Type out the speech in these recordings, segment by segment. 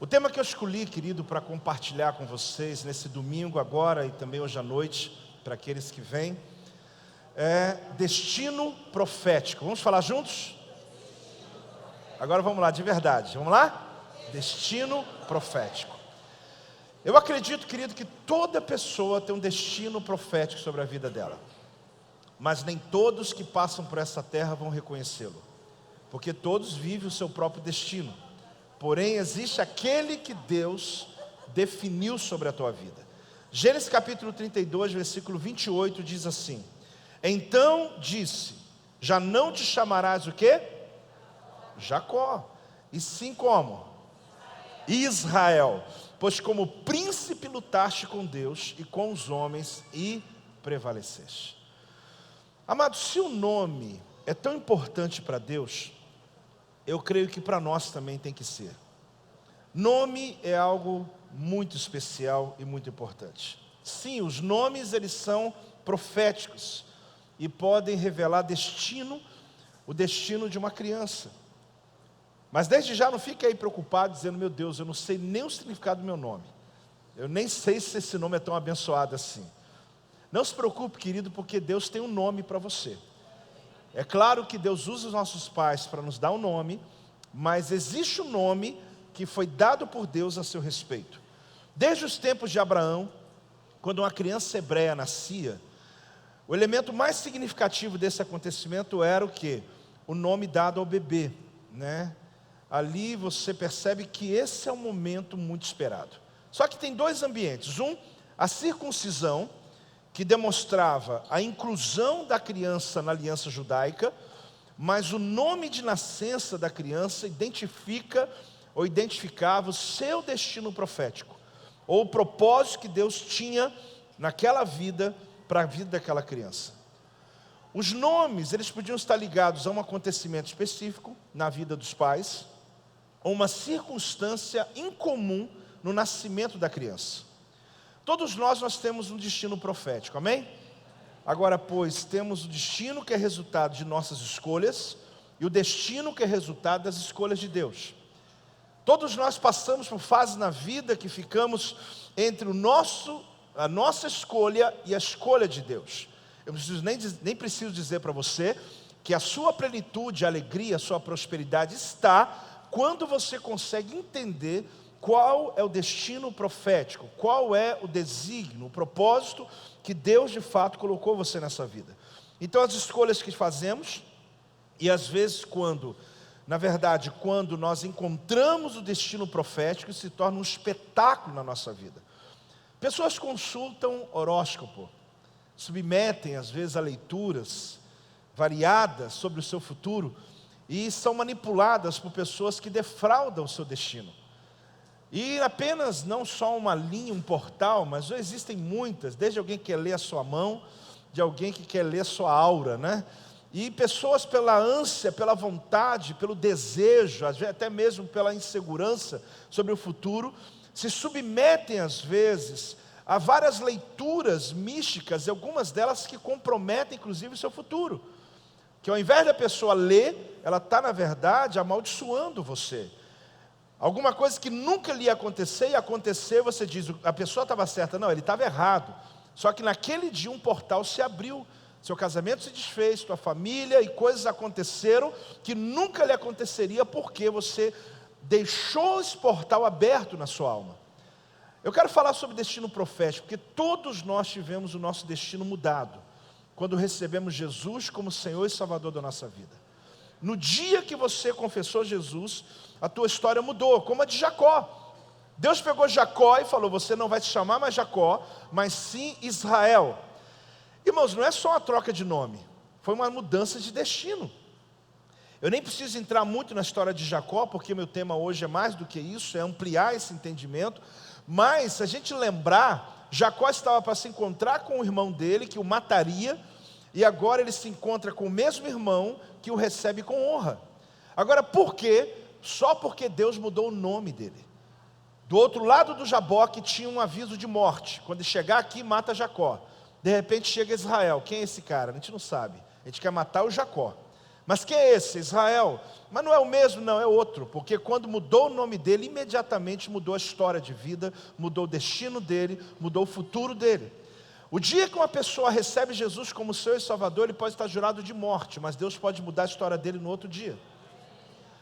O tema que eu escolhi, querido, para compartilhar com vocês nesse domingo agora e também hoje à noite, para aqueles que vêm, é destino profético. Vamos falar juntos? Agora vamos lá, de verdade. Vamos lá? Destino profético. Eu acredito, querido, que toda pessoa tem um destino profético sobre a vida dela. Mas nem todos que passam por essa terra vão reconhecê-lo. Porque todos vivem o seu próprio destino. Porém, existe aquele que Deus definiu sobre a tua vida. Gênesis capítulo 32, versículo 28 diz assim: Então disse, já não te chamarás o quê? Jacó, e sim como? Israel, pois como príncipe lutaste com Deus e com os homens e prevaleceste. Amado, se o nome é tão importante para Deus, eu creio que para nós também tem que ser. Nome é algo muito especial e muito importante. Sim, os nomes eles são proféticos e podem revelar o destino de uma criança. Mas desde já não fique aí preocupado dizendo, meu Deus, eu não sei nem o significado do meu nome. Eu nem sei se esse nome é tão abençoado assim. Não se preocupe, querido, porque Deus tem um nome para você. É claro que Deus usa os nossos pais para nos dar um nome, mas existe um nome que foi dado por Deus a seu respeito. Desde os tempos de Abraão, quando uma criança hebreia nascia, o elemento mais significativo desse acontecimento era o quê? O nome dado ao bebê, né? Ali você percebe que esse é um momento muito esperado. Só que tem dois ambientes. Um, a circuncisão, que demonstrava a inclusão da criança na aliança judaica, mas o nome de nascença da criança identificava o seu destino profético, ou o propósito que Deus tinha naquela vida, para a vida daquela criança. Os nomes, eles podiam estar ligados a um acontecimento específico na vida dos pais, ou uma circunstância incomum no nascimento da criança. Todos nós temos um destino profético, amém? Agora, pois, temos o destino que é resultado de nossas escolhas e o destino que é resultado das escolhas de Deus. Todos nós passamos por fases na vida que ficamos entre a nossa escolha e a escolha de Deus. Eu nem preciso dizer para você que a sua plenitude, a alegria, a sua prosperidade está quando você consegue entender qual é o destino profético, qual é o desígnio, o propósito que Deus de fato colocou você nessa vida. Então as escolhas que fazemos, e às vezes quando nós encontramos o destino profético, se torna um espetáculo na nossa vida. Pessoas consultam horóscopo, submetem às vezes a leituras variadas sobre o seu futuro, e são manipuladas por pessoas que defraudam o seu destino. E apenas, não só uma linha, um portal, mas já existem muitas, desde alguém que quer ler a sua mão, de alguém que quer ler a sua aura, né? E pessoas pela ânsia, pela vontade, pelo desejo, às vezes até mesmo pela insegurança sobre o futuro, se submetem às vezes a várias leituras místicas, e algumas delas que comprometem inclusive o seu futuro. Que ao invés da pessoa ler, ela está na verdade amaldiçoando você. Alguma coisa que nunca lhe ia acontecer e aconteceu, você diz, a pessoa estava certa. Não, ele estava errado. Só que naquele dia um portal se abriu, seu casamento se desfez, tua família e coisas aconteceram que nunca lhe aconteceria porque você deixou esse portal aberto na sua alma. Eu quero falar sobre destino profético, porque todos nós tivemos o nosso destino mudado quando recebemos Jesus como Senhor e Salvador da nossa vida. No dia que você confessou Jesus, a tua história mudou, como a de Jacó. Deus pegou Jacó e falou, você não vai se chamar mais Jacó, mas sim Israel. Irmãos, não é só uma troca de nome, foi uma mudança de destino. Eu nem preciso entrar muito na história de Jacó, porque meu tema hoje é mais do que isso, é ampliar esse entendimento. Mas, se a gente lembrar, Jacó estava para se encontrar com o irmão dele, que o mataria, e agora ele se encontra com o mesmo irmão, que o recebe com honra. Agora, por quê? Só porque Deus mudou o nome dele. Do outro lado do Jaboque tinha um aviso de morte. Quando ele chegar aqui, mata Jacó. De repente chega Israel. Quem é esse cara? A gente não sabe. A gente quer matar o Jacó. Mas quem é esse? Israel. Mas não é o mesmo, não, é outro. Porque quando mudou o nome dele, imediatamente mudou a história de vida, mudou o destino dele, mudou o futuro dele. O dia que uma pessoa recebe Jesus como seu e Salvador, ele pode estar jurado de morte, mas Deus pode mudar a história dele no outro dia.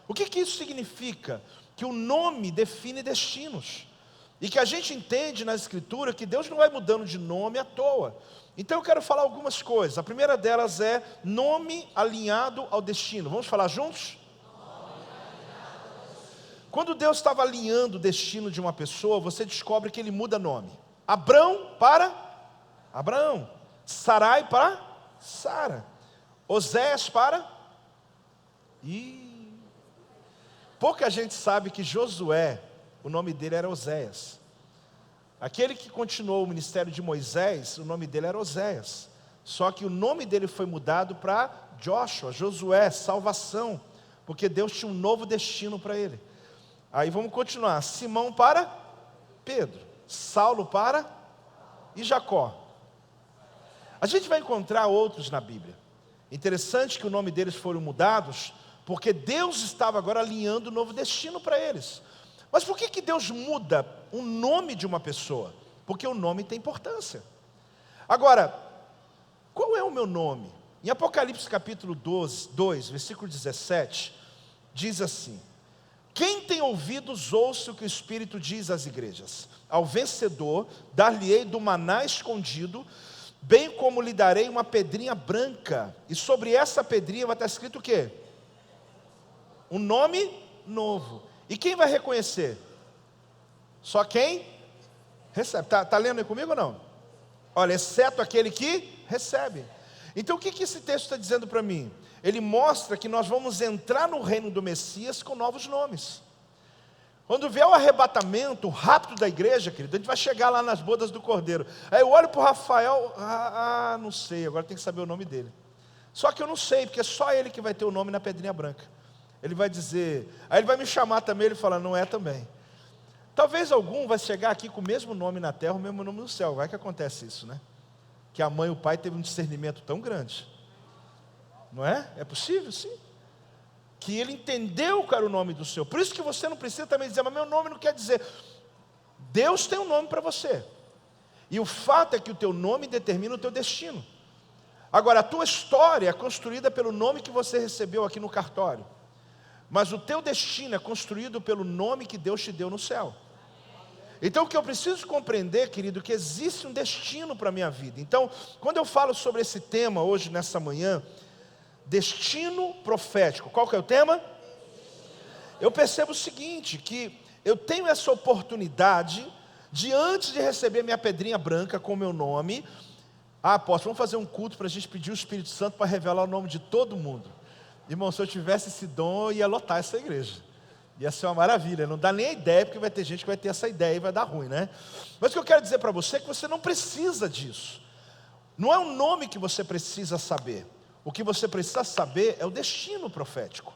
O que isso significa? Que o nome define destinos. E que a gente entende na Escritura que Deus não vai mudando de nome à toa. Então eu quero falar algumas coisas. A primeira delas é nome alinhado ao destino. Vamos falar juntos? Quando Deus estava alinhando o destino de uma pessoa, você descobre que ele muda nome. Abrão para Abraão. Sarai para Sara. Oséias para... Pouca gente sabe que Josué, o nome dele era Oséias. Aquele que continuou o ministério de Moisés, o nome dele era Oséias. Só que o nome dele foi mudado para Josué, salvação. Porque Deus tinha um novo destino para ele. Aí vamos continuar. Simão para Pedro. Saulo para e Jacó. A gente vai encontrar outros na Bíblia. Interessante que o nome deles foram mudados, porque Deus estava agora alinhando um novo destino para eles. Mas por que Deus muda o nome de uma pessoa? Porque o nome tem importância. Agora, qual é o meu nome? Em Apocalipse capítulo 2, versículo 17, diz assim: quem tem ouvidos, ouça o que o Espírito diz às igrejas. Ao vencedor, dar-lhe-ei do maná escondido, bem como lhe darei uma pedrinha branca, e sobre essa pedrinha vai estar escrito o quê? Um nome novo. E quem vai reconhecer? Só quem recebe. Está lendo aí comigo ou não? Olha, exceto aquele que recebe. Então o que esse texto está dizendo para mim? Ele mostra que nós vamos entrar no reino do Messias com novos nomes. Quando vier o arrebatamento, o rapto da igreja, querido, a gente vai chegar lá nas bodas do Cordeiro. Aí eu olho para o Rafael, não sei, agora tem que saber o nome dele. Só que eu não sei, porque é só ele que vai ter o nome na pedrinha branca. Ele vai dizer, aí ele vai me chamar também, ele fala, não é também. Talvez algum vai chegar aqui com o mesmo nome na terra, o mesmo nome no céu. Vai que acontece isso, né? Que a mãe e o pai teve um discernimento tão grande. Não é? É possível, sim. Que ele entendeu qual era o nome do seu. Por isso que você não precisa também dizer, mas meu nome não quer dizer. Deus tem um nome para você. E o fato é que o teu nome determina o teu destino. Agora, a tua história é construída pelo nome que você recebeu aqui no cartório. Mas o teu destino é construído pelo nome que Deus te deu no céu. Então o que eu preciso compreender, querido, que existe um destino para a minha vida. Então, quando eu falo sobre esse tema hoje, nessa manhã, destino profético, qual que é o tema? Eu percebo o seguinte, que eu tenho essa oportunidade de, antes de receber minha pedrinha branca com o meu nome, apóstolo, vamos fazer um culto para a gente pedir o Espírito Santo para revelar o nome de todo mundo. Irmão, se eu tivesse esse dom, eu ia lotar essa igreja. Ia ser uma maravilha, não dá nem a ideia, porque vai ter gente que vai ter essa ideia e vai dar ruim, né? Mas o que eu quero dizer para você é que você não precisa disso. Não é o nome que você precisa saber. O que você precisa saber é o destino profético.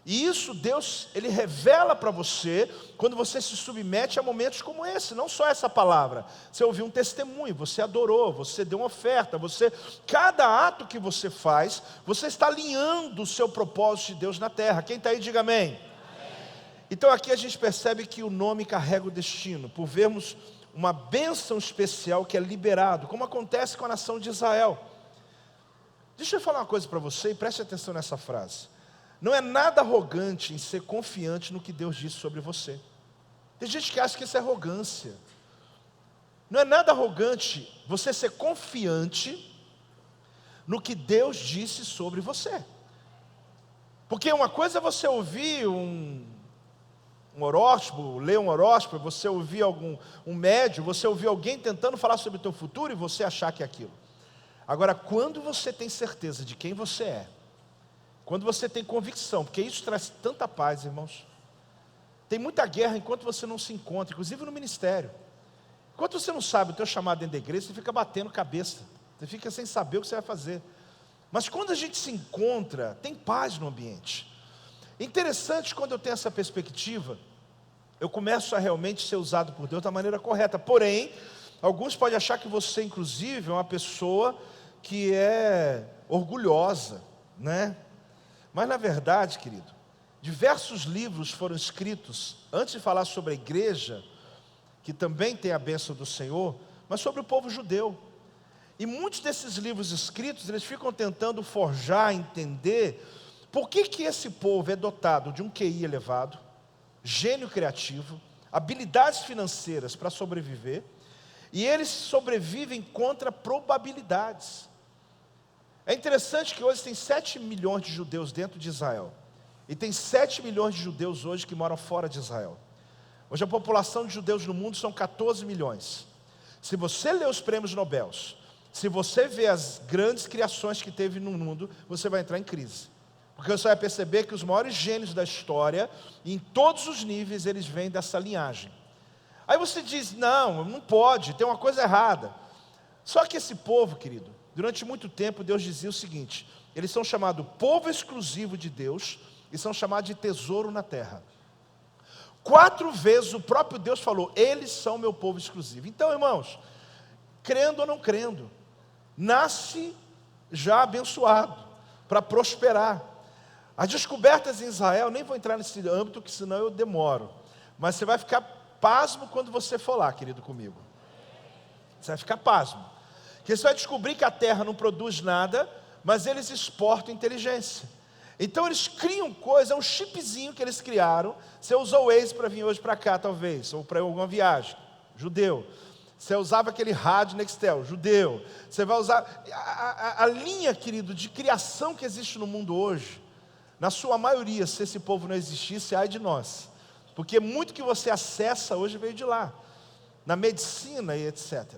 E isso Deus, Ele revela para você quando você se submete a momentos como esse. Não só essa palavra. Você ouviu um testemunho, você adorou, você deu uma oferta, cada ato que você faz, você está alinhando o seu propósito de Deus na terra. Quem está aí, diga amém. Amém. Então aqui a gente percebe que o nome carrega o destino, por vermos uma bênção especial que é liberado, como acontece com a nação de Israel. Deixa eu falar uma coisa para você e preste atenção nessa frase. Não é nada arrogante em ser confiante no que Deus disse sobre você. Tem gente que acha que isso é arrogância. Não é nada arrogante você ser confiante no que Deus disse sobre você. Porque uma coisa é você ouvir um horóscopo, ler um horóscopo, você ouvir um médium, você ouvir alguém tentando falar sobre o teu futuro e você achar que é aquilo. Agora, quando você tem certeza de quem você é, quando você tem convicção, porque isso traz tanta paz, irmãos. Tem muita guerra enquanto você não se encontra, inclusive no ministério. Enquanto você não sabe o teu chamado dentro da igreja, você fica batendo cabeça. Você fica sem saber o que você vai fazer. Mas quando a gente se encontra, tem paz no ambiente. Interessante, quando eu tenho essa perspectiva, eu começo a realmente ser usado por Deus da maneira correta. Porém, alguns podem achar que você, inclusive, é uma pessoa que é orgulhosa, né? Mas na verdade, querido, diversos livros foram escritos, antes de falar sobre a igreja, que também tem a bênção do Senhor, mas sobre o povo judeu. E muitos desses livros escritos, eles ficam tentando forjar, entender, por que esse povo é dotado de um QI elevado, gênio criativo, habilidades financeiras para sobreviver, e eles sobrevivem contra probabilidades. É interessante que hoje tem 7 milhões de judeus dentro de Israel, e tem 7 milhões de judeus hoje que moram fora de Israel. Hoje a população de judeus no mundo são 14 milhões. Se você ler os prêmios Nobel, se você ver as grandes criações que teve no mundo, você vai entrar em crise. Porque você vai perceber que os maiores gênios da história, em todos os níveis, eles vêm dessa linhagem. Aí você diz, não pode, tem uma coisa errada. Só que esse povo, querido, durante muito tempo Deus dizia o seguinte: eles são chamados povo exclusivo de Deus, e são chamados de tesouro na terra. 4 vezes o próprio Deus falou, eles são meu povo exclusivo. Então, irmãos, crendo ou não crendo, nasce já abençoado, para prosperar. As descobertas em Israel, nem vou entrar nesse âmbito, que senão eu demoro, mas você vai ficar pasmo quando você for lá, querido, comigo. Você vai ficar pasmo, porque você vai descobrir que a terra não produz nada, mas eles exportam inteligência. Então eles criam coisa, é um chipzinho que eles criaram. Você usou o Waze para vir hoje para cá, talvez, ou para alguma viagem, judeu. Você usava aquele rádio Nextel, judeu. Você vai usar a linha, querido, de criação que existe no mundo hoje. Na sua maioria, se esse povo não existisse, ai de nós, porque muito que você acessa hoje veio de lá, na medicina e etc.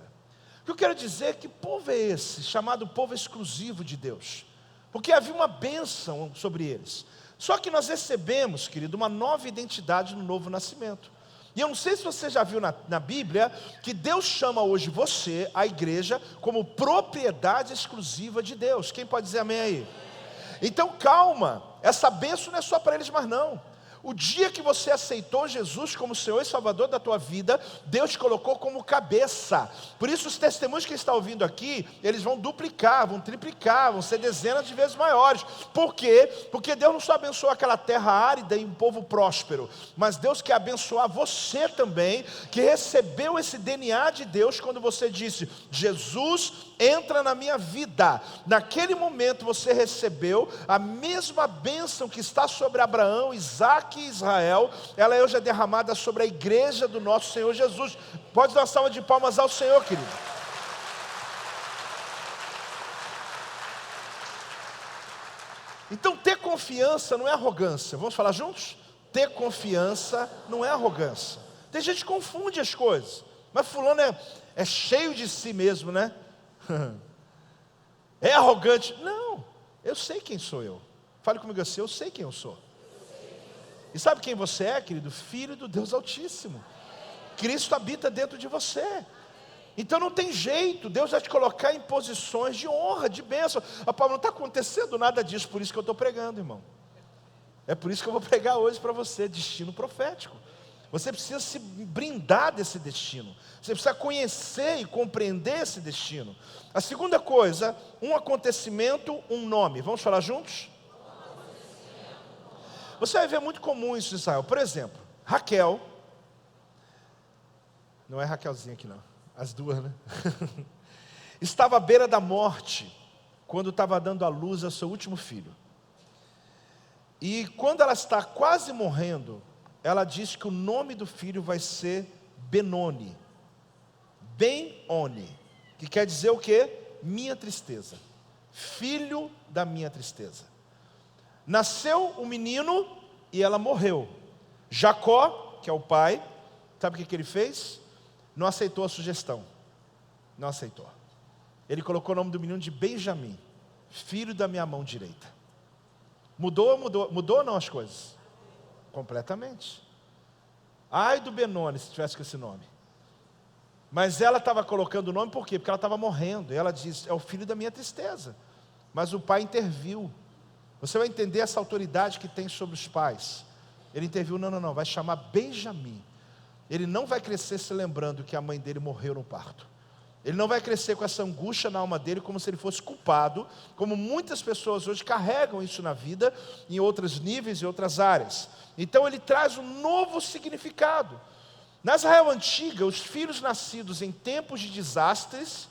O que eu quero dizer é que povo é esse, chamado povo exclusivo de Deus? Porque havia uma bênção sobre eles. Só que nós recebemos, querido, uma nova identidade no novo nascimento. E eu não sei se você já viu na Bíblia, que Deus chama hoje você, a igreja, como propriedade exclusiva de Deus. Quem pode dizer amém aí? Então calma, essa bênção não é só para eles, mas não. O dia que você aceitou Jesus como Senhor e Salvador da tua vida, Deus te colocou como cabeça. Por isso os testemunhos que está ouvindo aqui, eles vão duplicar, vão triplicar, vão ser dezenas de vezes maiores. Por quê? Porque Deus não só abençoou aquela terra árida e um povo próspero, mas Deus quer abençoar você também, que recebeu esse DNA de Deus quando você disse, Jesus entra na minha vida. Naquele momento você recebeu a mesma bênção que está sobre Abraão, Isaac e Israel, ela é hoje derramada sobre a igreja do nosso Senhor Jesus. Pode dar uma salva de palmas ao Senhor, querido. Então ter confiança não é arrogância. Vamos falar juntos? Ter confiança não é arrogância. Tem gente que confunde as coisas, mas fulano é cheio de si mesmo, né? É arrogante. Não, eu sei quem sou eu. Fale comigo assim, eu sei quem eu sou. E sabe quem você é, querido? Filho do Deus Altíssimo. Cristo habita dentro de você. Então não tem jeito, Deus vai te colocar em posições de honra, de bênção. Paulo, não está acontecendo nada disso, por isso que eu estou pregando, irmão. É por isso que eu vou pregar hoje para você, destino profético. Você precisa se brindar desse destino. Você precisa conhecer e compreender esse destino. A segunda coisa, um acontecimento, um nome. Vamos falar juntos? Você vai ver muito comum isso em Israel. Por exemplo, Raquel. Não é Raquelzinha aqui não. As duas, né? Estava à beira da morte, quando estava dando à luz ao seu último filho. E quando ela está quase morrendo, ela diz que o nome do filho vai ser Benoni. Ben-Oni, que quer dizer o quê? Minha tristeza. Filho da minha tristeza. Nasceu um menino e ela morreu. Jacó, que é o pai, sabe o que ele fez? Não aceitou a sugestão. Não aceitou. Ele colocou o nome do menino de Benjamim, filho da minha mão direita. Mudou ou não as coisas? Completamente. Ai do Benoni se tivesse com esse nome. Mas ela estava colocando o nome por quê? Porque ela estava morrendo. E ela disse, é o filho da minha tristeza. Mas o pai interviu. Você vai entender essa autoridade que tem sobre os pais. Ele interviu, não, vai chamar Benjamim. Ele não vai crescer se lembrando que a mãe dele morreu no parto. Ele não vai crescer com essa angústia na alma dele como se ele fosse culpado, como muitas pessoas hoje carregam isso na vida, em outros níveis e outras áreas. Então ele traz um novo significado. Na Israel antiga, os filhos nascidos em tempos de desastres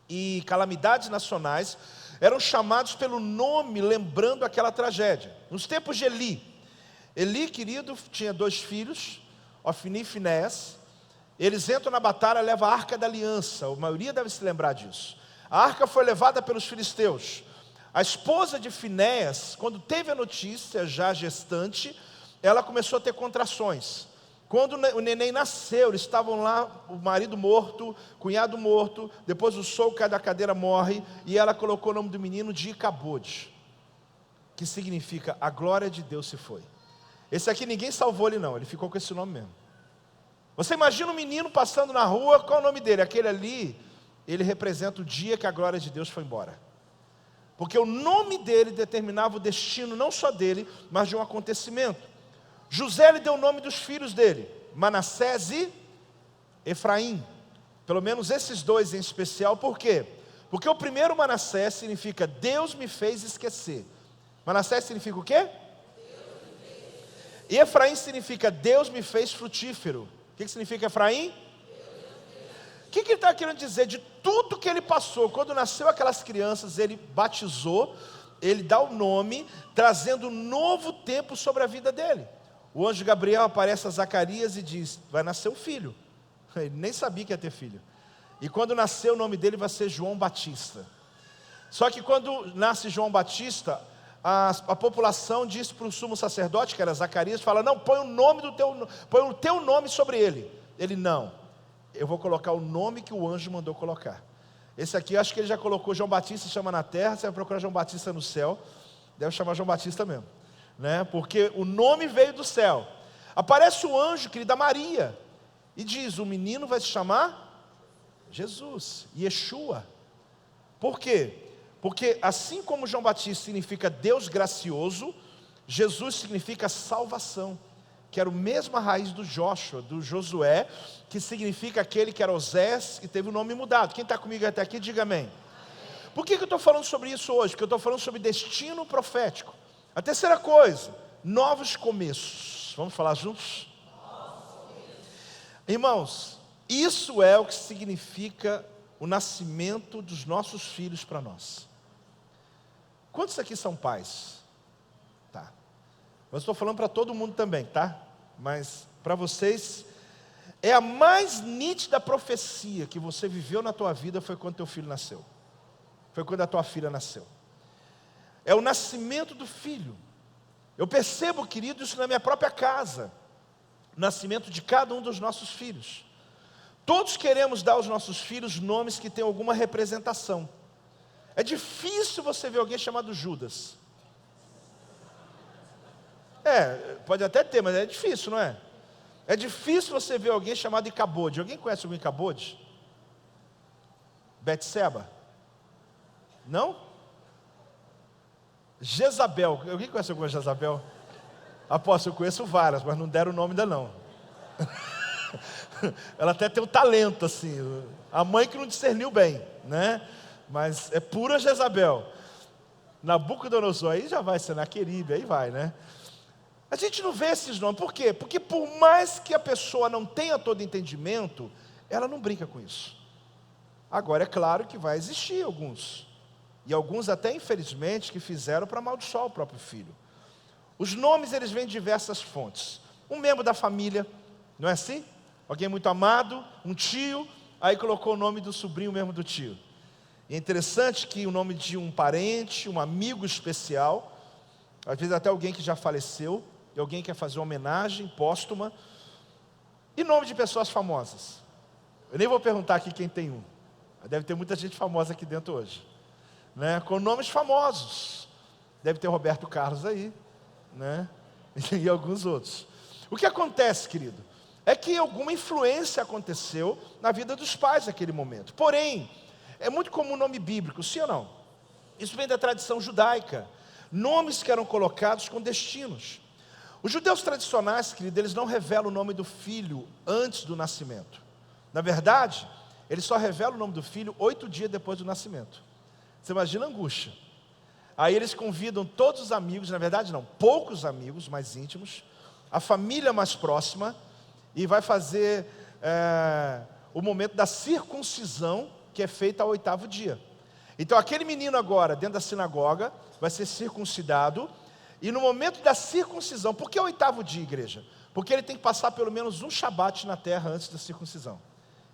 e calamidades nacionais eram chamados pelo nome, lembrando aquela tragédia. Nos tempos de Eli, querido, tinha 2 filhos, Ofni e Finéias. Eles entram na batalha, levam a Arca da Aliança. A maioria deve se lembrar disso. A arca foi levada pelos filisteus. A esposa de Finéias, quando teve a notícia, já gestante, ela começou a ter contrações. Quando o neném nasceu, eles estavam lá, o marido morto, o cunhado morto, depois o sogro cai da cadeira, morre, e ela colocou o nome do menino de Icabode, que significa a glória de Deus se foi. Esse aqui ninguém salvou ele não, ele ficou com esse nome mesmo. Você imagina um menino passando na rua, qual é o nome dele? Aquele ali, ele representa o dia que a glória de Deus foi embora. Porque o nome dele determinava o destino não só dele, mas de um acontecimento. José lhe deu o nome dos filhos dele, Manassés e Efraim. Pelo menos esses 2 em especial, por quê? Porque o primeiro Manassés significa Deus me fez esquecer. Manassés significa o quê? E Efraim significa Deus me fez frutífero. O que significa Efraim? O que ele está querendo dizer? De tudo que ele passou, quando nasceu aquelas crianças, ele batizou, ele dá o nome, trazendo um novo tempo sobre a vida dele. O anjo Gabriel aparece a Zacarias e diz, vai nascer um filho. Ele nem sabia que ia ter filho. E quando nascer, o nome dele vai ser João Batista. Só que quando nasce João Batista, a população diz para o sumo sacerdote, que era Zacarias, fala, não, põe o teu nome sobre ele. Ele, não, eu vou colocar o nome que o anjo mandou colocar. Esse aqui, acho que ele já colocou João Batista, chama na terra, você vai procurar João Batista no céu, deve chamar João Batista mesmo, né? Porque o nome veio do céu. Aparece o anjo, querida Maria, e diz, o menino vai se chamar Jesus, Yeshua. Por quê? Porque assim como João Batista significa Deus gracioso, Jesus significa salvação, que era a mesma raiz do Joshua, do Josué, que significa aquele que era Osés e teve o nome mudado. Quem está comigo até aqui, diga amém. Por que eu estou falando sobre isso hoje? Porque eu estou falando sobre destino profético. A terceira coisa, novos começos. Vamos falar juntos? Irmãos, isso é o que significa o nascimento dos nossos filhos para nós. Quantos aqui são pais? Tá. Eu estou falando para todo mundo também, tá? Mas para vocês, é a mais nítida profecia que você viveu na tua vida foi quando teu filho nasceu. Foi quando a tua filha nasceu. É o nascimento do filho. Eu percebo, querido, isso na minha própria casa. O nascimento de cada um dos nossos filhos. Todos queremos dar aos nossos filhos nomes que tenham alguma representação. É difícil você ver alguém chamado Judas. Pode até ter, mas é difícil, não é? É difícil você ver alguém chamado Icabode. Alguém conhece algum Icabode? Betseba? Não? Jezabel. Alguém conhece alguma Jezabel? Apóstolo, eu conheço várias, mas não deram o nome ainda não. Ela até tem um talento assim. A mãe que não discerniu bem, né? Mas é pura Jezabel. Nabucodonosor, aí já vai, Senaqueribe, aí vai, né? A gente não vê esses nomes, por quê? Porque por mais que a pessoa não tenha todo entendimento, ela não brinca com isso. Agora é claro que vai existir alguns, e alguns até infelizmente que fizeram para amaldiçoar o próprio filho. Os nomes eles vêm de diversas fontes. Um membro da família, não é assim? Alguém muito amado, um tio, aí colocou o nome do sobrinho mesmo do tio. E é interessante que o nome de um parente, um amigo especial, às vezes até alguém que já faleceu, e alguém quer fazer uma homenagem póstuma, e nome de pessoas famosas. Eu nem vou perguntar aqui quem tem um, deve ter muita gente famosa aqui dentro hoje, né? Com nomes famosos, deve ter Roberto Carlos aí, né? E alguns outros. O que acontece, querido, é que alguma influência aconteceu na vida dos pais naquele momento. Porém, é muito comum o nome bíblico, sim ou não? Isso vem da tradição judaica. Nomes que eram colocados com destinos. Os judeus tradicionais, querido, eles não revelam o nome do filho antes do nascimento. Na verdade, ele só revela o nome do filho 8 dias depois do nascimento. Você imagina a angústia. Aí eles convidam todos os amigos, na verdade não, poucos amigos mais íntimos, a família mais próxima, e vai fazer o momento da circuncisão, que é feita ao 8º dia. Então aquele menino agora, dentro da sinagoga, vai ser circuncidado, e no momento da circuncisão, por que o 8º dia, igreja? Porque ele tem que passar pelo menos um shabat na terra antes da circuncisão.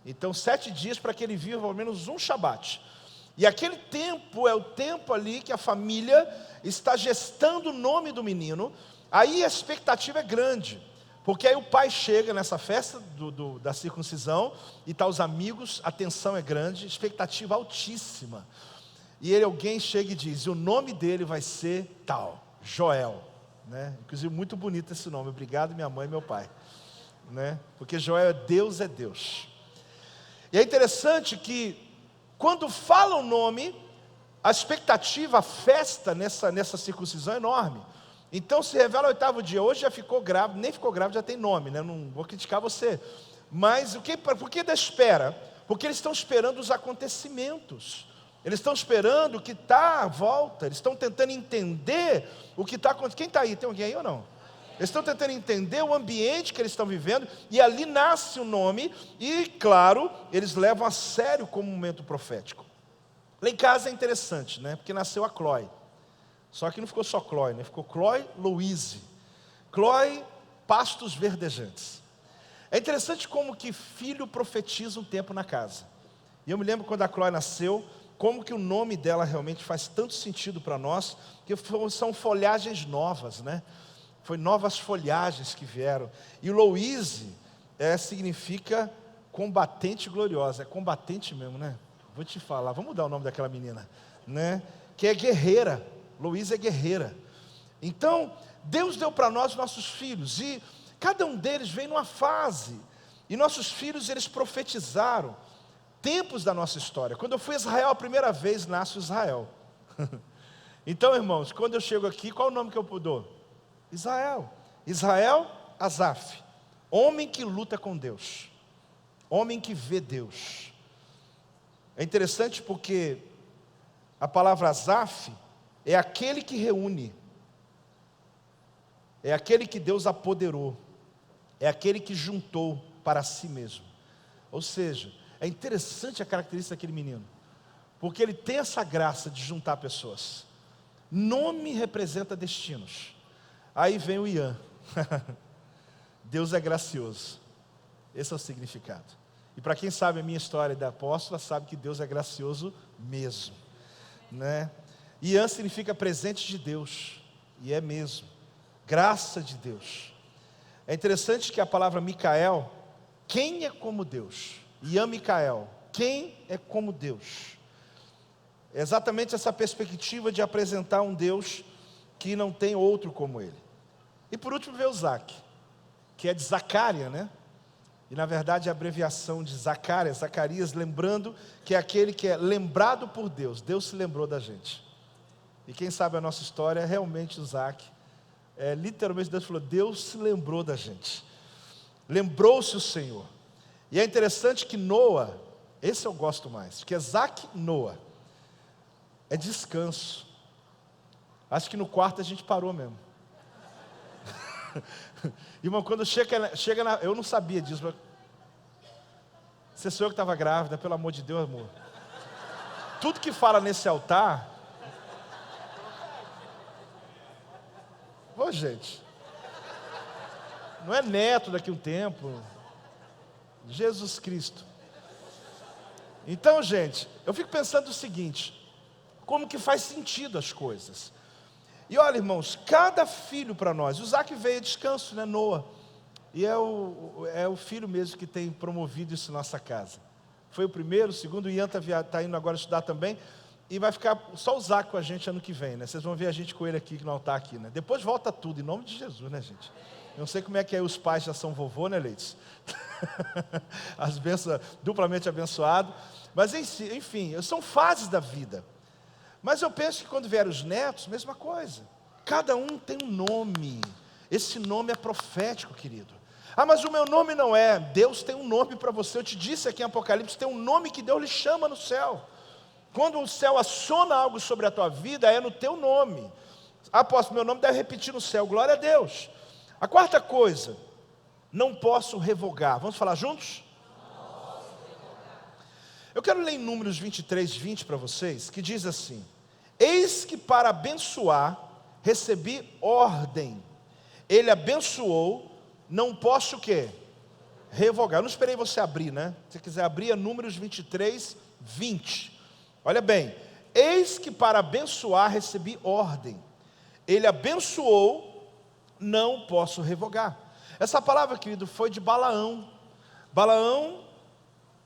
Então 7 dias para que ele viva pelo menos um shabat. E aquele tempo é o tempo ali que a família está gestando o nome do menino. Aí a expectativa é grande, porque aí o pai chega nessa festa da circuncisão, e tá os amigos, a tensão é grande, expectativa altíssima. E alguém chega e diz, o nome dele vai ser tal, Joel, né? Inclusive muito bonito esse nome, obrigado minha mãe e meu pai, né? Porque Joel é Deus. E é interessante que quando fala o nome, a expectativa, a festa nessa circuncisão é enorme. Então se revela o 8º dia, hoje já ficou grávida, nem ficou grávida, já tem nome, né? Não vou criticar você, mas por que da espera? Porque eles estão esperando os acontecimentos, eles estão esperando o que está à volta, eles estão tentando entender o que está acontecendo. Quem está aí? Tem alguém aí ou não? Eles estão tentando entender o ambiente que eles estão vivendo, e ali nasce o nome, e claro, eles levam a sério como um momento profético. Lá em casa é interessante, né? Porque nasceu a Chloe, só que não ficou só Chloe, né? Ficou Chloe Louise, Chloe Pastos Verdejantes. É interessante como que filho profetiza um tempo na casa. E eu me lembro quando a Chloe nasceu, como que o nome dela realmente faz tanto sentido para nós, que são folhagens novas, né? Foi novas folhagens que vieram. E Louise significa combatente gloriosa. É combatente mesmo, né? Vou te falar, vamos mudar o nome daquela menina, né? Que é guerreira. Louise é guerreira. Então, Deus deu para nós nossos filhos, e cada um deles vem numa fase. E nossos filhos, eles profetizaram tempos da nossa história. Quando eu fui a Israel a primeira vez, nasce Israel. Então, irmãos, quando eu chego aqui, qual é o nome que eu dou? Israel, Asaf, homem que luta com Deus, homem que vê Deus. É interessante porque a palavra Asaf é aquele que reúne, é aquele que Deus apoderou, é aquele que juntou para si mesmo. Ou seja, é interessante a característica daquele menino, porque ele tem essa graça de juntar pessoas. Nome representa destinos. Aí vem o Ian. Deus é gracioso. Esse é o significado. E para quem sabe a minha história da apóstola, sabe que Deus é gracioso mesmo, né? Ian significa presente de Deus, e é mesmo, graça de Deus. É interessante que a palavra Micael, quem é como Deus? Ian Micael, quem é como Deus? É exatamente essa perspectiva de apresentar um Deus que não tem outro como ele. E por último veio o Zac, que é de Zacária, né? E na verdade a abreviação de Zacarias, lembrando que é aquele que é lembrado por Deus. Deus se lembrou da gente. E quem sabe a nossa história, realmente o Zac, literalmente Deus falou, Deus se lembrou da gente. Lembrou-se o Senhor. E é interessante que Noa, esse eu gosto mais, porque é Zac Noa, é descanso. Acho que no quarto a gente parou mesmo. Irmão, quando chega na... Eu não sabia disso, mas... Você sou eu que estava grávida, pelo amor de Deus, amor. Tudo que fala nesse altar... Ô, gente, não é neto daqui a um tempo. Jesus Cristo. Então, gente, eu fico pensando o seguinte, como que faz sentido as coisas. E olha, irmãos, cada filho para nós, o Zac veio a descanso, né, Noa, e é o filho mesmo que tem promovido isso em nossa casa. Foi o primeiro, o segundo, o Ian está indo agora estudar também, e vai ficar só o Zac com a gente ano que vem, né? Vocês vão ver a gente com ele aqui, que não está aqui, né? Depois volta tudo, em nome de Jesus, né, gente? Eu não sei como é que os pais já são vovô, né, Leites? As bênçãos, duplamente abençoado. Mas enfim, são fases da vida. Mas eu penso que quando vieram os netos, mesma coisa. Cada um tem um nome. Esse nome é profético, querido. Ah, mas o meu nome não é. Deus tem um nome para você. Eu te disse aqui em Apocalipse, tem um nome que Deus lhe chama no céu. Quando o céu aciona algo sobre a tua vida, é no teu nome. Apóstolo, meu nome deve repetir no céu, glória a Deus. A quarta coisa, não posso revogar. Vamos falar juntos? Eu quero ler em Números 23, 20 para vocês, que diz assim: eis que para abençoar, recebi ordem. Ele abençoou, não posso o quê? Revogar. Eu não esperei você abrir, né? Se você quiser abrir, é Números 23, 20. Olha bem, eis que para abençoar, recebi ordem. Ele abençoou, não posso revogar. Essa palavra, querido, foi de Balaão. Balaão,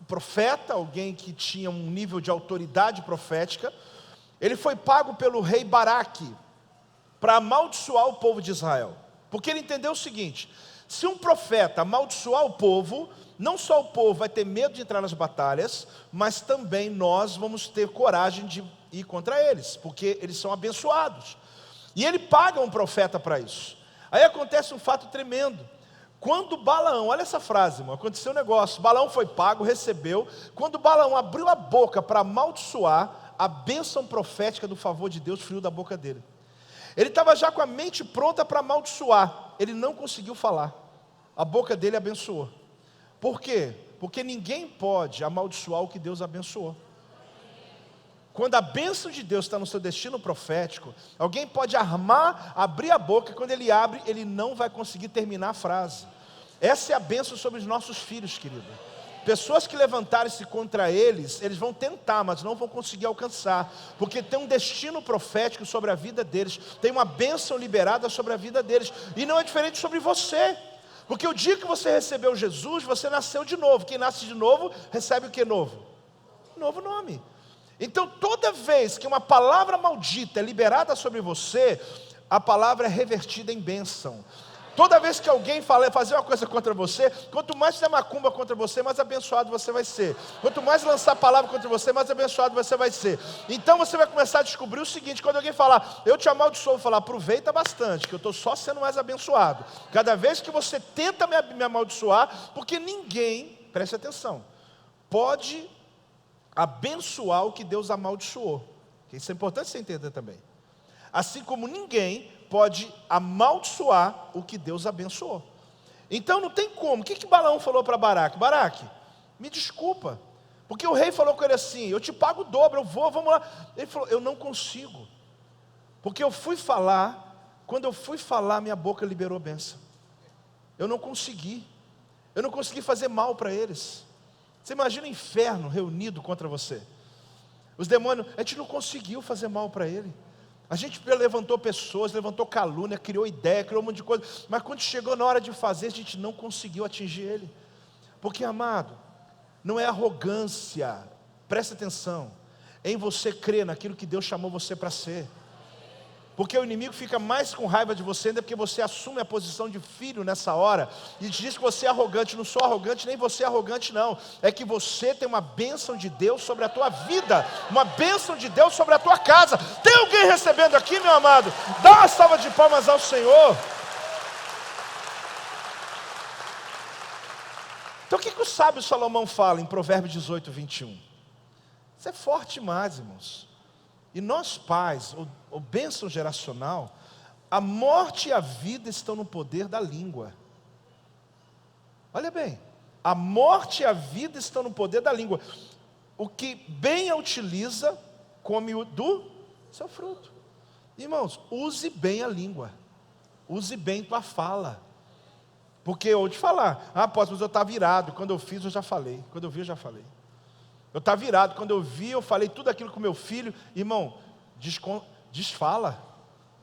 profeta, alguém que tinha um nível de autoridade profética, ele foi pago pelo rei Baraque para amaldiçoar o povo de Israel, porque ele entendeu o seguinte: se um profeta amaldiçoar o povo, não só o povo vai ter medo de entrar nas batalhas, mas também nós vamos ter coragem de ir contra eles, porque eles são abençoados, e ele paga um profeta para isso. Aí acontece um fato tremendo. Quando Balaão, olha essa frase, irmão, aconteceu um negócio, Balaão foi pago, recebeu. Quando Balaão abriu a boca para amaldiçoar, a bênção profética do favor de Deus fluiu da boca dele. Ele estava já com a mente pronta para amaldiçoar, ele não conseguiu falar, a boca dele abençoou. Por quê? Porque ninguém pode amaldiçoar o que Deus abençoou. Quando a bênção de Deus está no seu destino profético, alguém pode armar, abrir a boca, e quando ele abre, ele não vai conseguir terminar a frase. Essa é a bênção sobre os nossos filhos, querido. Pessoas que levantarem-se contra eles, eles vão tentar, mas não vão conseguir alcançar, porque tem um destino profético sobre a vida deles, tem uma bênção liberada sobre a vida deles, e não é diferente sobre você, porque o dia que você recebeu Jesus, você nasceu de novo. Quem nasce de novo, recebe o que novo? Novo nome. Então toda vez que uma palavra maldita é liberada sobre você, a palavra é revertida em bênção. Toda vez que alguém fazer uma coisa contra você, quanto mais fizer macumba contra você, mais abençoado você vai ser. Quanto mais lançar palavra contra você, mais abençoado você vai ser. Então você vai começar a descobrir o seguinte: quando alguém falar, eu te amaldiçoo, falar, aproveita bastante, que eu estou só sendo mais abençoado. Cada vez que você tenta me amaldiçoar, porque ninguém, preste atenção, pode abençoar o que Deus amaldiçoou. Isso é importante você entender também. Assim como ninguém pode amaldiçoar o que Deus abençoou. Então não tem como. O que Balaão falou para Baraque? Baraque, me desculpa, porque o rei falou com ele assim: eu te pago o dobro, eu vou, vamos lá. Ele falou: eu não consigo, porque eu fui falar, quando eu fui falar, minha boca liberou bênção. Eu não consegui fazer mal para eles. Você imagina o inferno reunido contra você. Os demônios, a gente não conseguiu fazer mal para ele. A gente levantou pessoas, levantou calúnia, criou ideia, criou um monte de coisa. Mas quando chegou na hora de fazer, a gente não conseguiu atingir ele. Porque, amado, não é arrogância, presta atenção, em você crer naquilo que Deus chamou você para ser. Porque o inimigo fica mais com raiva de você ainda porque você assume a posição de filho nessa hora e diz que você é arrogante. Não sou arrogante, nem você é arrogante não. É que você tem uma bênção de Deus sobre a tua vida, uma bênção de Deus sobre a tua casa. Tem alguém recebendo aqui, meu amado? Dá uma salva de palmas ao Senhor. Então o que o sábio Salomão fala em Provérbios 18, 21? Isso é forte demais, irmãos. E nós pais, o bênção geracional, a morte e a vida estão no poder da língua. Olha bem, a morte e a vida estão no poder da língua. O que bem a utiliza, come do seu fruto. Irmãos, use bem a língua, use bem tua fala. Porque eu vou te falar, apóstolo, mas eu estava virado, quando eu fiz eu já falei, quando eu vi eu já falei. Eu estava virado, quando eu vi, eu falei tudo aquilo com meu filho. Irmão, desfala,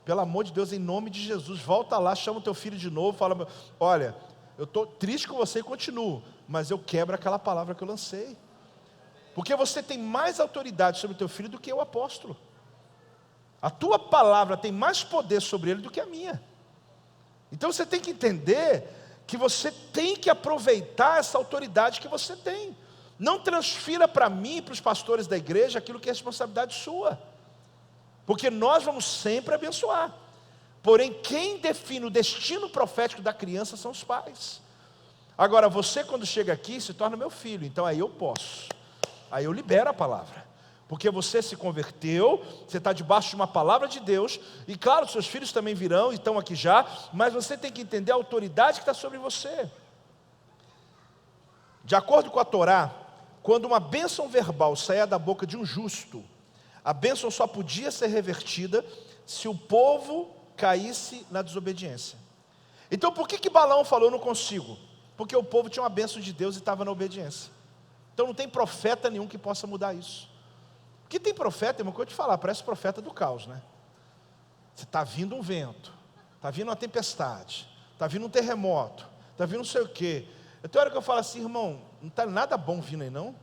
pelo amor de Deus, em nome de Jesus. Volta lá, chama o teu filho de novo, fala: olha, eu estou triste com você e continuo, mas eu quebro aquela palavra que eu lancei. Porque você tem mais autoridade sobre o teu filho do que o apóstolo. A tua palavra tem mais poder sobre ele do que a minha. Então você tem que entender que você tem que aproveitar essa autoridade que você tem. Não transfira para mim e para os pastores da igreja aquilo que é responsabilidade sua, porque nós vamos sempre abençoar. Porém, quem define o destino profético da criança são os pais. Agora, você quando chega aqui, se torna meu filho, então aí eu posso. Aí eu libero a palavra. Porque você se converteu, você está debaixo de uma palavra de Deus, e claro, seus filhos também virão e estão aqui já, mas você tem que entender a autoridade que está sobre você. De acordo com a Torá, quando uma bênção verbal saía da boca de um justo, a bênção só podia ser revertida se o povo caísse na desobediência. Então por que Balaão falou, não consigo? Porque o povo tinha uma bênção de Deus e estava na obediência. Então não tem profeta nenhum que possa mudar isso. Porque tem profeta, irmão, que eu vou te falar, parece profeta do caos, né? Você está vindo um vento, está vindo uma tempestade, está vindo um terremoto, está vindo não sei o quê. Tem hora que eu falo assim, irmão, não está nada bom vindo aí não?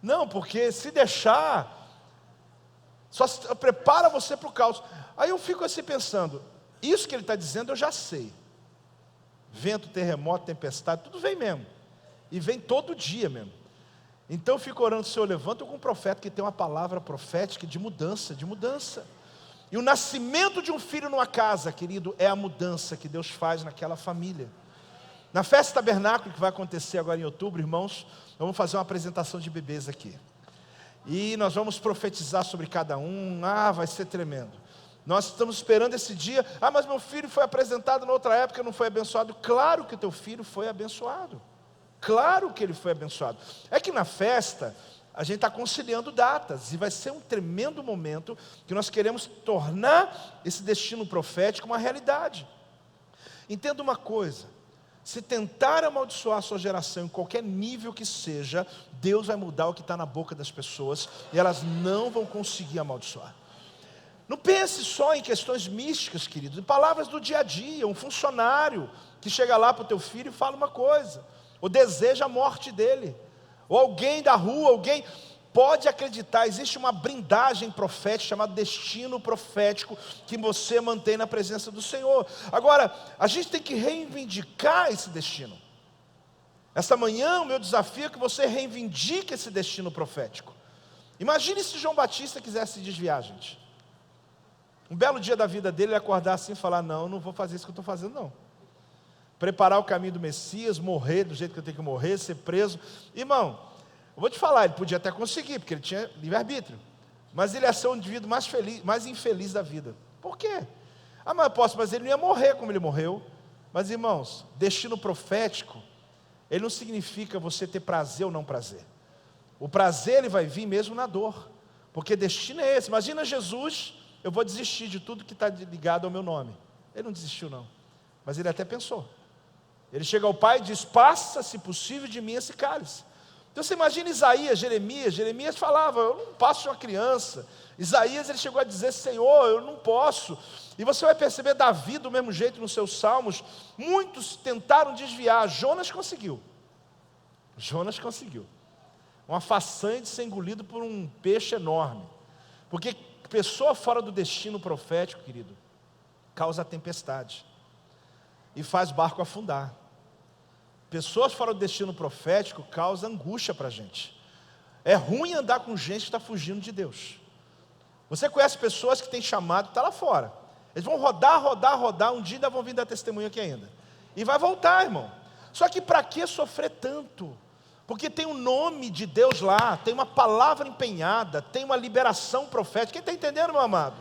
Não, porque se deixar, só prepara você para o caos. Aí eu fico assim pensando, isso que ele está dizendo eu já sei. Vento, terremoto, tempestade, tudo vem mesmo. E vem todo dia mesmo. Então eu fico orando, Senhor, levanta com um profeta que tem uma palavra profética de mudança, de mudança. E o nascimento de um filho numa casa, querido, é a mudança que Deus faz naquela família. Na festa tabernáculo, que vai acontecer agora em outubro, irmãos, nós vamos fazer uma apresentação de bebês aqui. E nós vamos profetizar sobre cada um. Vai ser tremendo. Nós estamos esperando esse dia. Mas meu filho foi apresentado na outra época, não foi abençoado. Claro que o teu filho foi abençoado. Claro que ele foi abençoado. É que na festa, a gente está conciliando datas. E vai ser um tremendo momento que nós queremos tornar esse destino profético uma realidade. Entenda uma coisa. Se tentar amaldiçoar a sua geração em qualquer nível que seja, Deus vai mudar o que está na boca das pessoas e elas não vão conseguir amaldiçoar. Não pense só em questões místicas, queridos, em palavras do dia a dia. Um funcionário que chega lá para o teu filho e fala uma coisa, ou deseja a morte dele, ou alguém da rua, alguém... Pode acreditar, existe uma blindagem profética, chamada destino profético, que você mantém na presença do Senhor. Agora, a gente tem que reivindicar esse destino. Essa manhã, o meu desafio é que você reivindique esse destino profético. Imagine se João Batista quisesse se desviar, gente. Um belo dia da vida dele, ele acordar assim e falar, não vou fazer isso que eu estou fazendo, não. Preparar o caminho do Messias, morrer do jeito que eu tenho que morrer, ser preso. Irmão, eu vou te falar, ele podia até conseguir, porque ele tinha livre-arbítrio. Mas ele ia ser um indivíduo mais feliz, mais infeliz da vida. Por quê? Mas ele não ia morrer como ele morreu. Mas irmãos, destino profético, ele não significa você ter prazer ou não prazer. O prazer ele vai vir mesmo na dor. Porque destino é esse. Imagina Jesus, eu vou desistir de tudo que está ligado ao meu nome. Ele não desistiu não. Mas ele até pensou. Ele chega ao Pai e diz, passa se possível de mim esse cálice. Então você imagina Isaías, Jeremias falava, eu não passo de uma criança. Isaías ele chegou a dizer, Senhor, eu não posso. E você vai perceber Davi do mesmo jeito nos seus salmos. Muitos tentaram desviar, Jonas conseguiu. Uma façanha de ser engolido por um peixe enorme. Porque pessoa fora do destino profético, querido, causa tempestade e faz barco afundar. Pessoas fora do destino profético causam angústia para a gente. É ruim andar com gente que está fugindo de Deus. Você conhece pessoas que têm chamado e está lá fora. Eles vão rodar, um dia ainda vão vir dar testemunho aqui ainda. E vai voltar, irmão. Só que para que sofrer tanto? Porque tem o nome de Deus lá, tem uma palavra empenhada, tem uma liberação profética. Quem está entendendo, meu amado?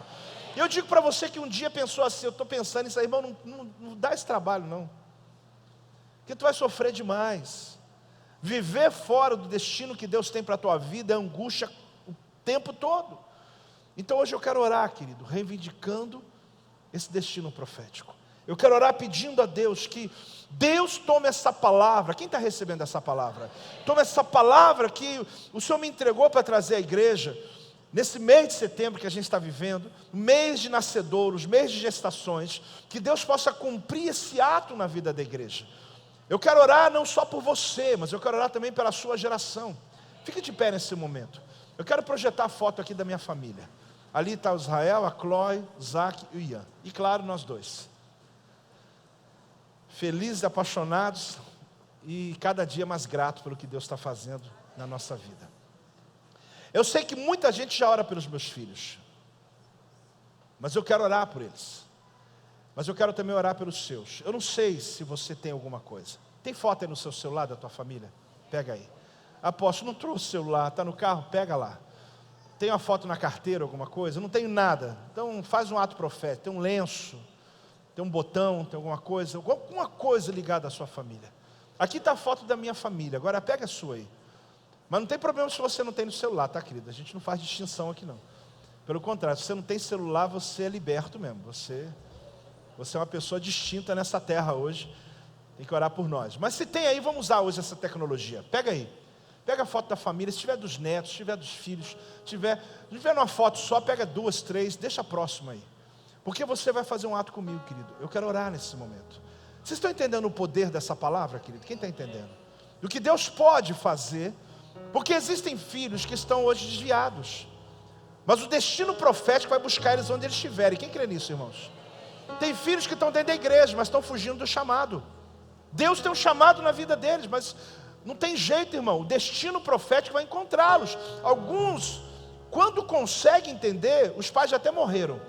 Eu digo para você que um dia pensou assim, eu estou pensando nisso aí, irmão, não dá esse trabalho não. Porque tu vai sofrer demais. Viver fora do destino que Deus tem para a tua vida é angústia o tempo todo. Então hoje eu quero orar, querido, reivindicando esse destino profético. Eu quero orar pedindo a Deus que Deus tome essa palavra. Quem está recebendo essa palavra? Tome essa palavra que o Senhor me entregou para trazer à igreja. Nesse mês de setembro que a gente está vivendo, mês de nascedouros, mês de gestações, que Deus possa cumprir esse ato na vida da igreja. Eu quero orar não só por você, mas eu quero orar também pela sua geração. Fique de pé nesse momento. Eu quero projetar a foto aqui da minha família. Ali está o Israel, a Chloe, o Isaac e o Ian. E claro, nós dois. Felizes, apaixonados e cada dia mais gratos pelo que Deus está fazendo na nossa vida. Eu sei que muita gente já ora pelos meus filhos. Mas eu quero orar por eles. Mas eu quero também orar pelos seus. Eu não sei se você tem alguma coisa. Tem foto aí no seu celular da tua família? Pega aí. Apóstolo, não trouxe o celular, está no carro? Pega lá. Tem uma foto na carteira, alguma coisa? Não tenho nada. Então faz um ato profético. Tem um lenço, tem um botão, tem alguma coisa ligada à sua família. Aqui está a foto da minha família. Agora pega a sua aí. Mas não tem problema se você não tem no celular, tá, querida? A gente não faz distinção aqui, não. Pelo contrário, se você não tem celular, você é liberto mesmo. Você é uma pessoa distinta nessa terra hoje. Tem que orar por nós. Mas se tem aí, vamos usar hoje essa tecnologia. Pega aí. Pega a foto da família. Se tiver dos netos, se tiver dos filhos, se tiver numa foto só, pega 2, 3, deixa a próxima aí. Porque você vai fazer um ato comigo, querido. Eu quero orar nesse momento. Vocês estão entendendo o poder dessa palavra, querido? Quem está entendendo? Do que Deus pode fazer. Porque existem filhos que estão hoje desviados. Mas o destino profético vai buscar eles onde eles estiverem. Quem crê nisso, irmãos? Tem filhos que estão dentro da igreja, mas estão fugindo do chamado. Deus tem um chamado na vida deles, mas não tem jeito, irmão. O destino profético vai encontrá-los. Alguns, quando conseguem entender, os pais já até morreram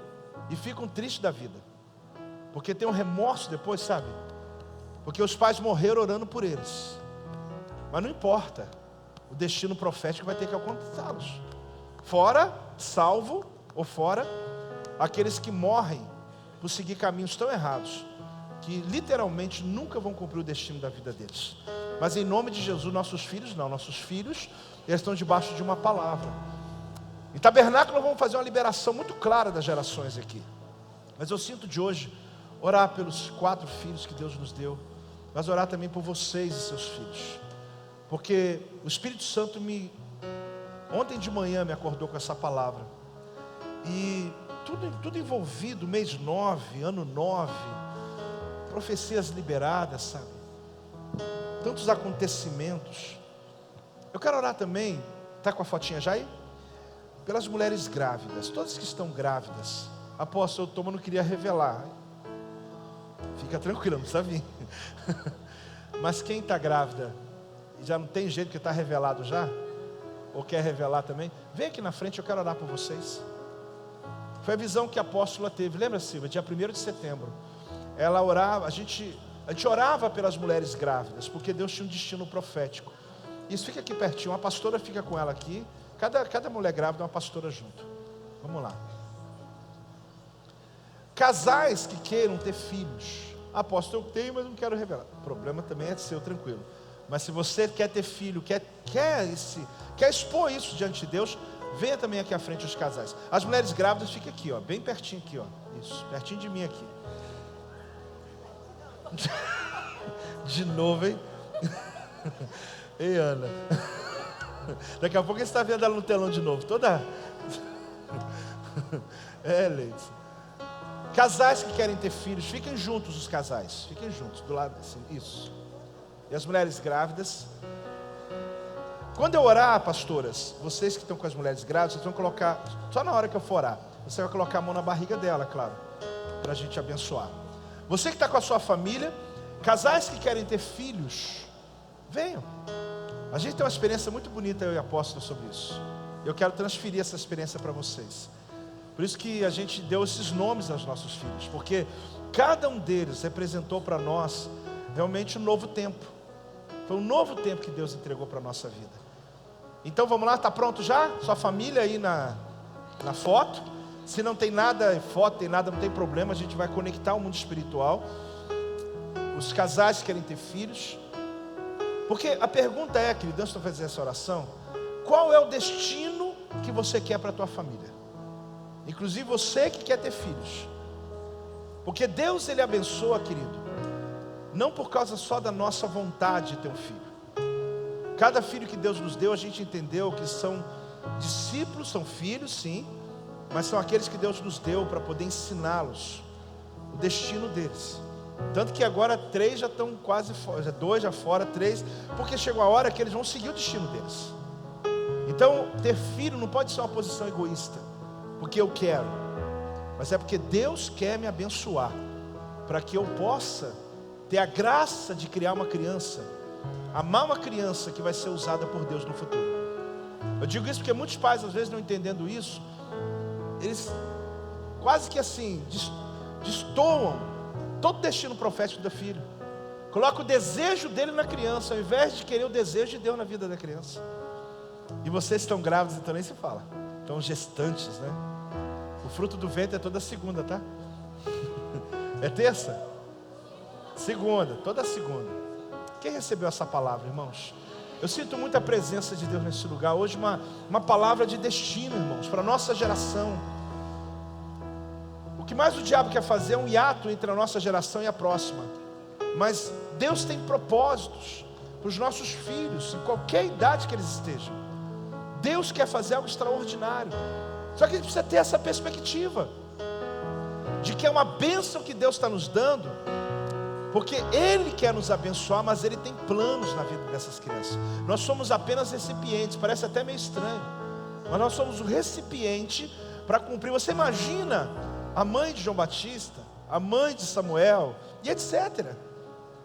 e ficam tristes da vida, porque tem um remorso depois, sabe? Porque os pais morreram orando por eles. Mas não importa, o destino profético vai ter que alcançá-los. Fora, salvo, ou fora, aqueles que morrem por seguir caminhos tão errados, que literalmente nunca vão cumprir o destino da vida deles. Mas em nome de Jesus, nossos filhos não, nossos filhos, eles estão debaixo de uma palavra. Em Tabernáculo nós vamos fazer uma liberação muito clara das gerações aqui. Mas eu sinto de hoje orar pelos 4 filhos que Deus nos deu, mas orar também por vocês e seus filhos. Porque o Espírito Santo ontem de manhã me acordou com essa palavra. E tudo envolvido, mês 9, ano 9, profecias liberadas, sabe? Tantos acontecimentos. Eu quero orar também, está com a fotinha já aí? Pelas mulheres grávidas, todas que estão grávidas. Apóstolo, eu não queria revelar. Fica tranquilo, não precisa vir. Mas quem está grávida, já não tem jeito que está revelado já? Ou quer revelar também? Vem aqui na frente, eu quero orar por vocês. Foi a visão que a apóstola teve. Lembra, Silvia? Dia 1º de setembro. Ela orava, a gente orava pelas mulheres grávidas, porque Deus tinha um destino profético. Isso fica aqui pertinho, uma pastora fica com ela aqui. Cada mulher grávida é uma pastora junto. Vamos lá. Casais que queiram ter filhos. Apóstolo, eu tenho, mas não quero revelar. O problema também é seu, tranquilo. Mas se você quer ter filho, quer expor isso diante de Deus, venha também aqui à frente os casais. As mulheres grávidas ficam aqui, ó, bem pertinho aqui, ó. Isso, pertinho de mim aqui. De novo, hein? Ei, Ana. Daqui a pouco você está vendo ela no telão de novo. Toda. Leite. Casais que querem ter filhos, fiquem juntos os casais. Fiquem juntos, do lado assim, isso. E as mulheres grávidas. Quando eu orar, pastoras, vocês que estão com as mulheres grávidas, vocês vão colocar, só na hora que eu for orar, você vai colocar a mão na barriga dela, claro, para a gente abençoar. Você que está com a sua família, casais que querem ter filhos, venham. A gente tem uma experiência muito bonita, eu e a apóstolo, sobre isso. Eu quero transferir essa experiência para vocês. Por isso que a gente deu esses nomes aos nossos filhos, porque cada um deles representou para nós realmente um novo tempo. Foi um novo tempo que Deus entregou para a nossa vida. Então vamos lá, está pronto já? Sua família aí na foto. Se não tem nada, foto, tem nada, não tem problema. A gente vai conectar o mundo espiritual. Os casais que querem ter filhos. Porque a pergunta é, querido, antes de eu fazer essa oração, qual é o destino que você quer para a tua família? Inclusive você que quer ter filhos. Porque Deus, Ele abençoa, querido, não por causa só da nossa vontade de ter um filho. Cada filho que Deus nos deu, a gente entendeu que são discípulos, são filhos, sim, mas são aqueles que Deus nos deu para poder ensiná-los o destino deles. Tanto que agora 3 já estão quase fora, 2 já fora, 3, porque chegou a hora que eles vão seguir o destino deles. Então, ter filho não pode ser uma posição egoísta, porque eu quero, mas é porque Deus quer me abençoar, para que eu possa ter a graça de criar uma criança, amar uma criança que vai ser usada por Deus no futuro. Eu digo isso porque muitos pais, às vezes, não entendendo isso, eles quase que assim destoam todo o destino profético do filho. Coloca o desejo dele na criança, ao invés de querer o desejo de Deus na vida da criança. E vocês estão grávidos, então nem se fala. Estão gestantes, né? O fruto do ventre é toda segunda, tá? É terça? Segunda, toda segunda. Quem recebeu essa palavra, irmãos? Eu sinto muita presença de Deus nesse lugar. Hoje uma palavra de destino, irmãos, para a nossa geração. O que mais o diabo quer fazer é um hiato entre a nossa geração e a próxima. Mas Deus tem propósitos para os nossos filhos, em qualquer idade que eles estejam. Deus quer fazer algo extraordinário. Só que a gente precisa ter essa perspectiva de que é uma bênção que Deus está nos dando, porque Ele quer nos abençoar, mas Ele tem planos na vida dessas crianças. Nós somos apenas recipientes, parece até meio estranho, mas nós somos o recipiente para cumprir. Você imagina a mãe de João Batista, a mãe de Samuel e etc.,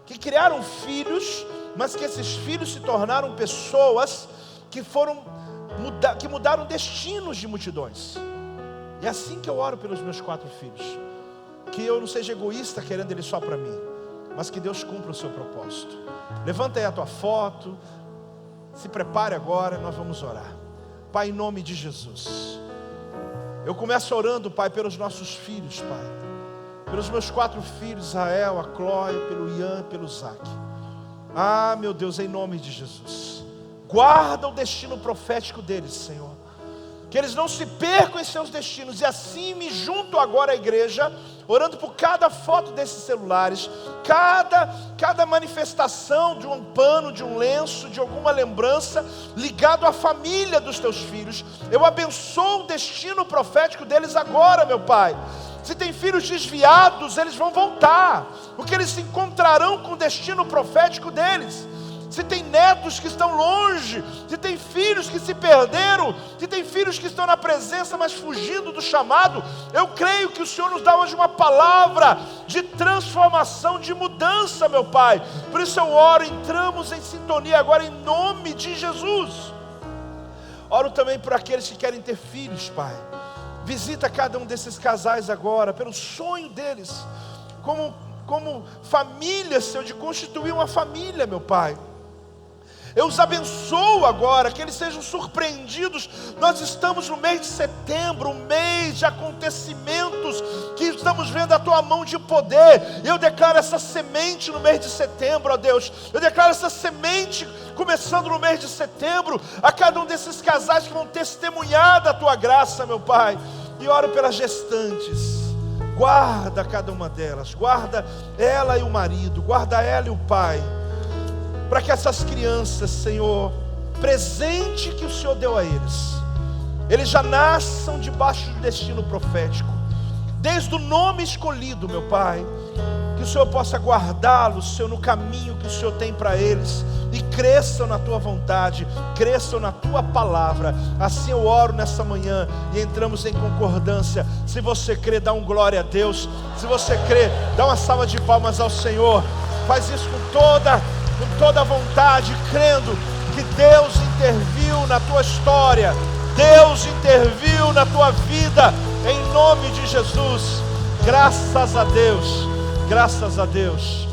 que criaram filhos, mas que esses filhos se tornaram pessoas que mudaram destinos de multidões. É assim que eu oro pelos meus 4 filhos, que eu não seja egoísta querendo eles só para mim, mas que Deus cumpra o seu propósito. Levanta aí a tua foto, se prepare agora, nós vamos orar. Pai, em nome de Jesus, eu começo orando, Pai, pelos nossos filhos, Pai, pelos meus 4 filhos, Israel, a Clóia, pelo Ian, pelo Zac. Ah, meu Deus, em nome de Jesus, guarda o destino profético deles, Senhor, que eles não se percam em seus destinos. E assim me junto agora à igreja, orando por cada foto desses celulares, cada manifestação de um pano, de um lenço, de alguma lembrança ligado à família dos teus filhos. Eu abençoo o destino profético deles agora, meu Pai. Se tem filhos desviados, eles vão voltar, porque eles se encontrarão com o destino profético deles. Se tem netos que estão longe, se tem filhos que se perderam, se tem filhos que estão na presença, mas fugindo do chamado, eu creio que o Senhor nos dá hoje uma palavra de transformação, de mudança, meu Pai. Por isso eu oro, entramos em sintonia agora em nome de Jesus. Oro também por aqueles que querem ter filhos, Pai. Visita cada um desses casais agora, pelo sonho deles, como família, Senhor, de constituir uma família, meu Pai. Eu os abençoo agora, que eles sejam surpreendidos. Nós estamos no mês de setembro, um mês de acontecimentos, que estamos vendo a Tua mão de poder. Eu declaro essa semente no mês de setembro, ó Deus. Eu declaro essa semente começando no mês de setembro, a cada um desses casais que vão testemunhar da Tua graça, meu Pai. E oro pelas gestantes. Guarda cada uma delas, guarda ela e o marido, guarda ela e o pai, para que essas crianças, Senhor, presente que o Senhor deu a eles já nasçam debaixo do destino profético, desde o nome escolhido, meu Pai, que o Senhor possa guardá-los, Senhor, no caminho que o Senhor tem para eles, e cresçam na Tua vontade, cresçam na Tua palavra. Assim eu oro nessa manhã, e entramos em concordância. Se você crê, dá um glória a Deus. Se você crê, dá uma salva de palmas ao Senhor. Faz isso com toda a vontade, crendo que Deus interviu na tua história, Deus interviu na tua vida, em nome de Jesus. Graças a Deus, graças a Deus.